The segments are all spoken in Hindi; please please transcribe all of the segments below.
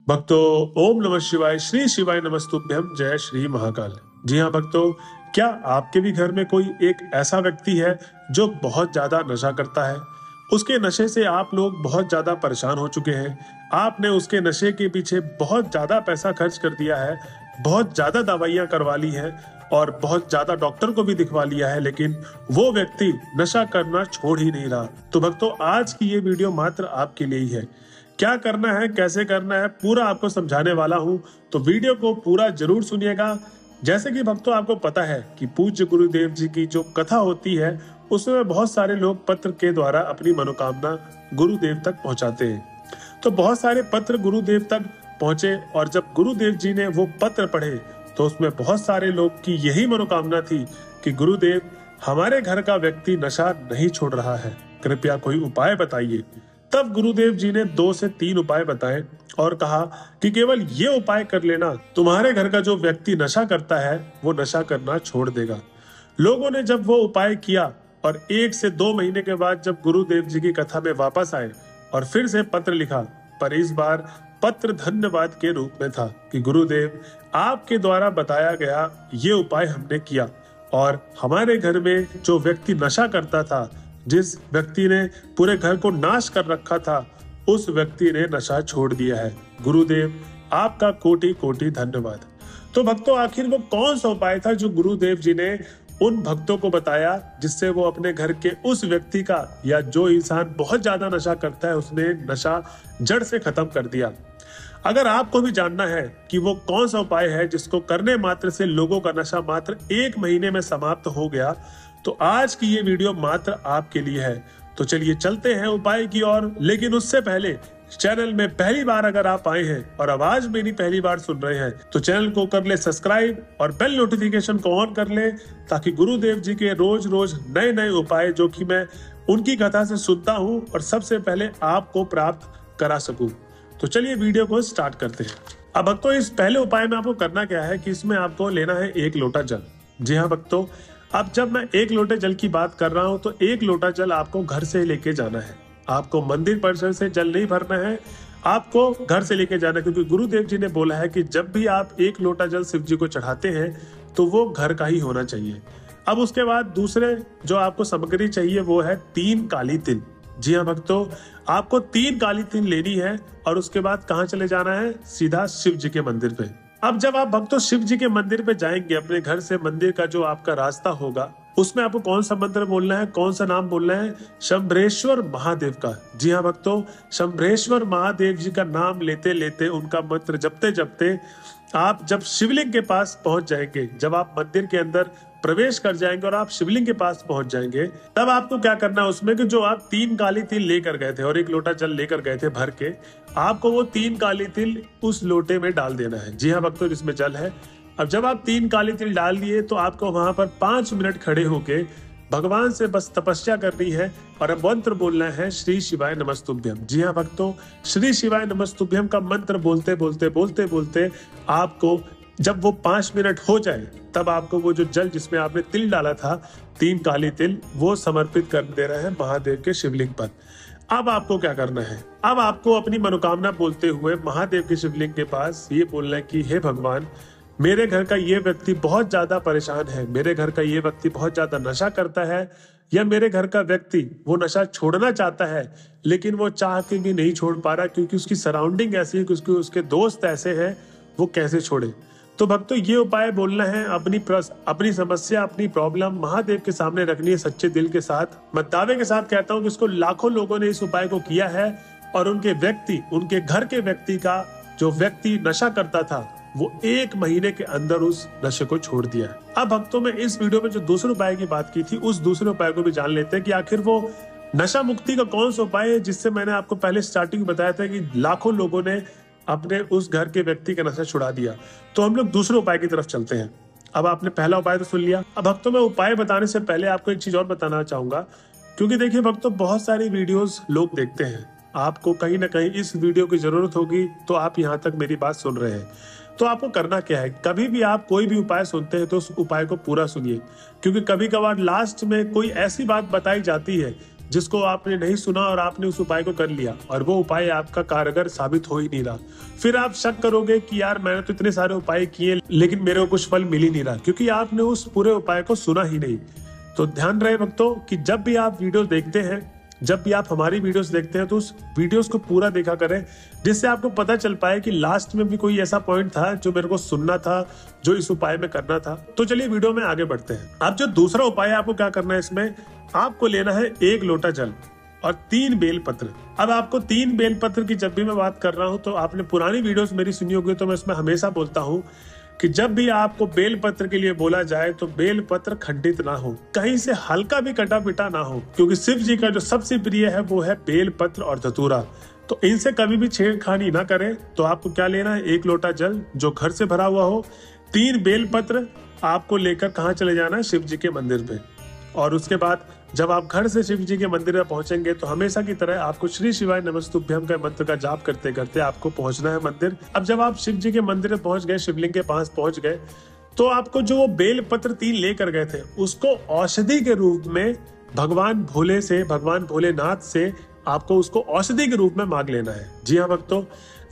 भक्तों, ओम नमः शिवाय, श्री शिवाय नमस्तुभ्यम, जय श्री महाकाल। जी हाँ भक्तों, क्या आपके भी घर में कोई एक ऐसा व्यक्ति है जो बहुत ज्यादा नशा करता है? उसके नशे से आप लोग बहुत ज्यादा परेशान हो चुके हैं। आपने उसके नशे के पीछे बहुत ज्यादा पैसा खर्च कर दिया है, बहुत ज्यादा दवाइयां करवा ली है और बहुत ज्यादा डॉक्टर को भी दिखवा लिया है, लेकिन वो व्यक्ति नशा करना छोड़ ही नहीं रहा। तो भक्तों, आज की ये वीडियो मात्र आपके लिए ही है। क्या करना है, कैसे करना है, पूरा आपको समझाने वाला हूं, तो वीडियो को पूरा जरूर सुनिएगा। जैसे कि भक्तों आपको पता है कि पूज्य गुरुदेव जी की जो कथा होती है उसमें बहुत सारे लोग पत्र के द्वारा अपनी मनोकामना गुरुदेव तक पहुंचाते हैं। तो बहुत सारे पत्र गुरुदेव तक पहुंचे और जब गुरुदेव जी ने वो पत्र पढ़े तो उसमें बहुत सारे लोग की यही मनोकामना थी कि गुरुदेव, हमारे घर का व्यक्ति नशा नहीं छोड़ रहा है, कृपया कोई उपाय बताइए। तब गुरुदेव जी ने 2 से 3 उपाय बताए और कहा कि केवल ये उपाय कर लेना, तुम्हारे घर का जो व्यक्ति नशा करता है वो नशा करना छोड़ देगा। लोगों ने जब वो उपाय किया और 1 से 2 महीने के बाद जब गुरुदेव जी की कथा में वापस आए और फिर से पत्र लिखा, पर इस बार पत्र धन्यवाद के रूप में था कि गुरुदेव, आपके द्वारा बताया गया ये उपाय हमने किया और हमारे घर में जो व्यक्ति नशा करता था, जिस व्यक्ति ने पूरे घर को नाश कर रखा था, उस व्यक्ति ने नशा छोड़ दिया है। गुरुदेव, आपका कोटि कोटि धन्यवाद। तो भक्तों, आखिर वो कौन सा उपाय था जो गुरुदेव जी ने उन भक्तों को बताया जिससे वो अपने घर के उस व्यक्ति का, या जो इंसान बहुत ज्यादा नशा करता है, उसने नशा जड़ से खत्म कर दिया। अगर आपको भी जानना है कि वो कौन सा उपाय है जिसको करने मात्र से लोगों का नशा मात्र 1 महीने में समाप्त हो गया, तो आज की ये वीडियो मात्र आपके लिए है। तो चलिए चलते हैं उपाय की ओर। लेकिन उससे पहले, चैनल में पहली बार अगर आप आए हैं और आवाज मेरी पहली बार सुन रहे हैं तो चैनल को कर ले सब्सक्राइब और बेल नोटिफिकेशन को ऑन कर ले, ताकि गुरुदेव जी के रोज रोज नए नए उपाय जो कि मैं उनकी कथा से सुनता हूं और सबसे पहले आपको प्राप्त करा सकूं। तो चलिए वीडियो को स्टार्ट करते हैं। अब भक्तों, इस पहले उपाय में आपको करना क्या है कि इसमें आपको लेना है 1 लोटा जल। जी हाँ भक्तों, अब जब मैं 1 लोटे जल की बात कर रहा हूं तो 1 लोटा जल आपको घर से लेके जाना है। आपको मंदिर परिसर से जल नहीं भरना है, आपको घर से लेके जाना है, क्योंकि गुरुदेव जी ने बोला है कि जब भी आप 1 लोटा जल शिव जी को चढ़ाते हैं तो वो घर का ही होना चाहिए। अब उसके बाद दूसरे जो आपको सामग्री चाहिए वो है 3 काली तिल। जी हाँ भक्तों, आपको 3 काली तिल लेनी है और उसके बाद कहाँ चले जाना है? सीधा शिव जी के मंदिर पे। अब जब आप भक्तों शिव जी के मंदिर पे जाएंगे, अपने घर से मंदिर का जो आपका रास्ता होगा उसमें आपको कौन सा मंत्र बोलना है, कौन सा नाम बोलना है? शंभरेश्वर महादेव का। जी हाँ भक्तों, शंभरेश्वर महादेव जी का नाम लेते लेते, उनका मंत्र जपते जपते आप जब शिवलिंग के पास पहुंच जाएंगे, जब आप मंदिर के अंदर प्रवेश कर जाएंगे और आप शिवलिंग के पास पहुंच जाएंगे, तब आपको क्या करना है उसमें कि जो आप 3 काली तिल लेकर गए थे और 1 लोटा जल लेकर गए थे भर के, आपको वो 3 काली तिल उस लोटे में डाल देना है। जी हाँ भक्तों, जिसमें जल है। अब जब आप 3 काली तिल डाल दिए तो आपको वहां पर 5 मिनट खड़े होके भगवान से बस तपस्या करनी है और अब मंत्र बोलना है श्री शिवाय नमस्तुभ्यम। जी हाँ भक्तों, श्री शिवाय नमस्तुभ्यम का मंत्र बोलते बोलते बोलते बोलते आपको जब वो 5 मिनट हो जाए तब आपको वो जो जल जिसमें आपने तिल डाला था, 3 काली तिल, वो समर्पित कर दे रहे हैं महादेव के शिवलिंग पर। अब आपको क्या करना है? अब आपको अपनी मनोकामना बोलते हुए महादेव के शिवलिंग के पास ये बोलना है कि हे भगवान, मेरे घर का ये व्यक्ति बहुत ज्यादा परेशान है, मेरे घर का ये व्यक्ति बहुत ज्यादा नशा करता है, या मेरे घर का व्यक्ति वो नशा छोड़ना चाहता है लेकिन वो चाह के भी नहीं छोड़ पा रहा क्योंकि उसकी सराउंडिंग ऐसी है, क्योंकि उसके दोस्त ऐसे हैं, वो कैसे छोड़े? तो भक्तों, ये उपाय बोलना है, अपनी समस्या, अपनी प्रॉब्लम महादेव के सामने रखनी है सच्चे दिल के साथ। मैं दावे के साथ कहता हूँ कि इसको लाखों लोगों ने इस उपाय को किया है और उनके घर के व्यक्ति का, जो व्यक्ति नशा करता था, वो 1 महीने के अंदर उस नशे को छोड़ दिया है। अब भक्तों, में इस वीडियो में जो दूसरे उपाय की बात की थी, उस दूसरे उपाय को भी जान लेते हैं कि आखिर वो नशा मुक्ति का कौन सा उपाय है जिससे मैंने आपको पहले स्टार्टिंग बताया था कि लाखों लोगों ने अपने उस घर के व्यक्ति का नशा छुड़ा दिया। तो हम लोग दूसरे उपाय की तरफ चलते हैं। अब आपने पहला उपाय तो सुन लिया। अब भक्तों, मैं उपाय बताने से पहले आपको एक चीज और बताना चाहूंगा, क्योंकि देखिए भक्तों, बहुत सारी वीडियोस लोग देखते हैं, आपको कहीं ना कहीं इस वीडियो की जरूरत होगी तो आप यहाँ तक मेरी बात सुन रहे हैं। तो आपको करना क्या है, कभी भी आप कोई भी उपाय सुनते हैं तो उस उपाय को पूरा सुनिए, क्योंकि कभी कभार लास्ट में कोई ऐसी बात बताई जाती है जिसको आपने नहीं सुना और आपने उस उपाय को कर लिया और वो उपाय आपका कारगर साबित हो ही नहीं रहा, फिर आप शक करोगे कि यार मैंने तो इतने सारे उपाय किए लेकिन मेरे को कुछ फल मिल ही नहीं रहा, क्योंकि आपने उस पूरे उपाय को सुना ही नहीं। तो ध्यान रहे भक्तों कि जब भी आप वीडियो देखते हैं, जब भी आप हमारी वीडियोस देखते हैं, तो उस वीडियोस को पूरा देखा करें, जिससे आपको पता चल पाए कि लास्ट में भी कोई ऐसा पॉइंट था जो मेरे को सुनना था, जो इस उपाय में करना था। तो चलिए वीडियो में आगे बढ़ते हैं। अब जो दूसरा उपाय है, आपको क्या करना है, इसमें आपको लेना है 1 लोटा जल और 3 बेलपत्र। अब आपको 3 बेलपत्र की जब भी मैं बात कर रहा हूं, तो आपने पुरानी वीडियोस मेरी सुनी होगी, तो मैं इसमें हमेशा बोलता हूं कि जब भी आपको बेलपत्र के लिए बोला जाए तो बेलपत्र खंडित ना हो, कहीं से हल्का भी कटा पिटा ना हो, क्योंकि शिव जी का जो सबसे प्रिय है वो है बेलपत्र और धतूरा। तो इनसे कभी भी छेड़खानी ना करें। तो आपको क्या लेना है, 1 लोटा जल जो घर से भरा हुआ हो, 3 बेलपत्र आपको लेकर कहाँ चले जाना है, शिव जी के मंदिर पे। और उसके बाद जब आप घर से शिव जी के मंदिर में पहुंचेंगे तो हमेशा की तरह आपको श्री शिवाय नमस्तुभ्यम का मंत्र का जाप करते करते आपको पहुंचना है मंदिर। अब जब आप शिव जी के मंदिर में पहुंच गए, शिवलिंग के पास पहुंच गए, तो आपको जो वो बेलपत्र 3 लेकर गए थे उसको औषधि के रूप में भगवान भोलेनाथ से आपको उसको औषधि के रूप में मांग लेना है। जी हाँ भक्तों,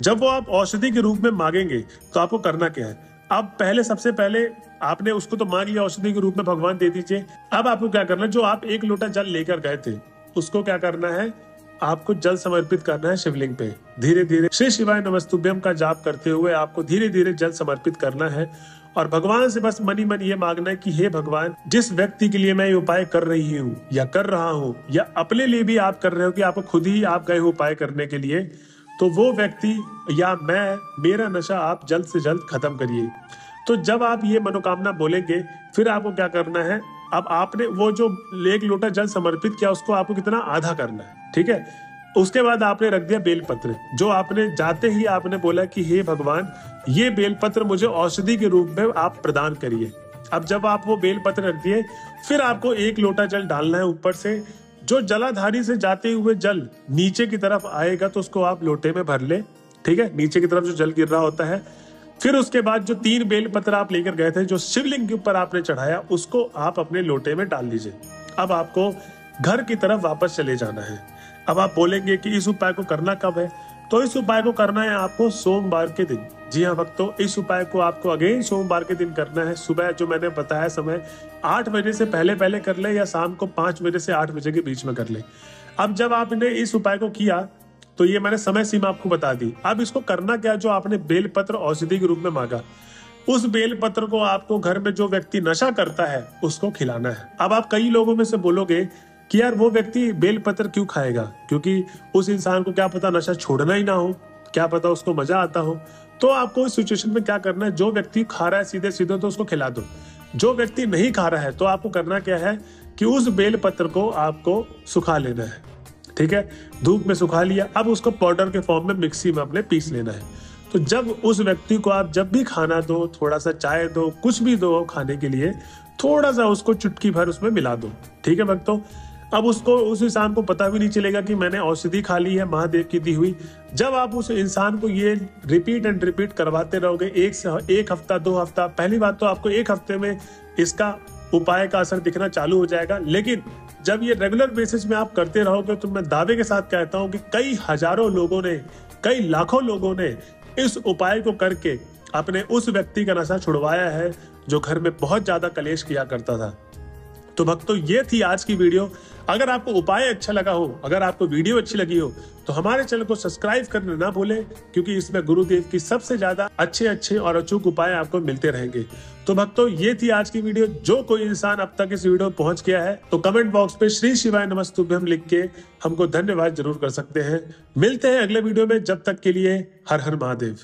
जब वो आप औषधि के रूप में मांगेंगे तो आपको करना क्या है, अब सबसे पहले आपने उसको तो मांग लिया, औषधि के रूप में भगवान दे दीजिए। अब आपको क्या करना है, जो आप 1 लोटा जल लेकर गए थे उसको क्या करना है, आपको जल समर्पित करना है शिवलिंग पे। धीरे धीरे श्री शिवाय नमस्तुभ्यम का जाप करते हुए आपको धीरे धीरे जल समर्पित करना है और भगवान से बस मनी मन ये मांगना है कि हे भगवान, जिस व्यक्ति के लिए मैं ये उपाय कर रही हूँ या कर रहा हूँ, या अपने लिए भी आप कर रहे हो कि आपको खुद ही आप गए हो उपाय करने के लिए, तो वो व्यक्ति या मेरा नशा आप जल्द से जल्द खत्म करिए। तो जब आप ये मनोकामना बोलेंगे, फिर आपको क्या करना है, अब आपने वो जो 1 लोटा जल समर्पित किया उसको आपको कितना, आधा करना है, ठीक है। उसके बाद आपने रख दिया बेलपत्र, जो आपने जाते ही आपने बोला कि हे भगवान, ये बेलपत्र मुझे औषधि के रूप में आप प्रदान करिए। अब जब आप वो बेलपत्र रख दिए, फिर आपको 1 लोटा जल डालना है ऊपर से। जो जलाधारी से जाते हुए जल नीचे की तरफ आएगा तो उसको आप लोटे में भर ले, ठीक है, नीचे की तरफ जो जल गिर रहा होता है। फिर उसके बाद जो 3 बेलपत्र आप लेकर गए थे, जो शिवलिंग के ऊपर आपने चढ़ाया, उसको आप अपने लोटे में डाल लीजिए। अब आपको घर की तरफ वापस चले जाना है। अब आप बोलेंगे कि इस उपाय को करना कब है, तो इस उपाय को करना है आपको सोमवार के दिन। जी हाँ भक्तों, इस उपाय को आपको अगेन सोमवार के दिन करना है। सुबह जो मैंने बताया समय 8 बजे से पहले कर ले, या शाम को 5 बजे से 8 बजे के बीच में कर ले। अब जब आपने इस उपाय को किया तो ये मैंने समय सीमा आपको बता दी। अब इसको करना क्या, जो आपने बेलपत्र औषधि के रूप में मांगा, उस बेलपत्र को आपको घर में जो व्यक्ति नशा करता है उसको खिलाना है। अब आप कई लोगों में से बोलोगे कि यार वो व्यक्ति बेलपत्र क्यों खाएगा, क्योंकि उस इंसान को क्या पता नशा छोड़ना ही ना हो, क्या पता उसको मजा आता हो। तो आपको इस सिचुएशन में क्या करना है, जो व्यक्ति खा रहा है सीधे सीधे तो उसको खिला दो। जो व्यक्ति नहीं खा रहा है तो आपको करना क्या है कि उस बेलपत्र को आपको सुखा लेना है, ठीक है, धूप में सुखा लिया। अब उसको पाउडर के फॉर्म में मिक्सी में अपने पीस लेना है। तो जब उस व्यक्ति को आप जब भी खाना दो, थोड़ा सा चाय दो, कुछ भी दो खाने के लिए, थोड़ा सा उसको चुटकी भर उसमें मिला दो, ठीक है भक्तों। अब उसको, उस इंसान को पता भी नहीं चलेगा कि मैंने औषधि खा ली है महादेव की दी हुई। जब आप उस इंसान को ये रिपीट एंड रिपीट करवाते रहोगे, 1 हफ्ता 2 हफ्ता, पहली बात तो आपको 1 हफ्ते में इसका उपाय का असर दिखना चालू हो जाएगा। लेकिन जब ये रेगुलर बेसिस में आप करते रहोगे तो मैं दावे के साथ कहता हूं कि कई हजारों लोगों ने, कई लाखों लोगों ने इस उपाय को करके अपने उस व्यक्ति का नशा छुड़वाया है जो घर में बहुत ज्यादा कलेश किया करता था। तो भक्तों, ये थी आज की वीडियो। अगर आपको उपाय अच्छा लगा हो, अगर आपको वीडियो अच्छी लगी हो, तो हमारे चैनल को सब्सक्राइब करना ना भूलें, क्योंकि इसमें गुरुदेव की सबसे ज्यादा अच्छे और अचूक उपाय आपको मिलते रहेंगे। तो भक्तों, ये थी आज की वीडियो। जो कोई इंसान अब तक इस वीडियो पहुंच गया है तो कमेंट बॉक्स पे श्री शिवाय नमस्तुभ्यम लिख के हमको धन्यवाद जरूर कर सकते हैं। मिलते हैं अगले वीडियो में, जब तक के लिए हर हर महादेव।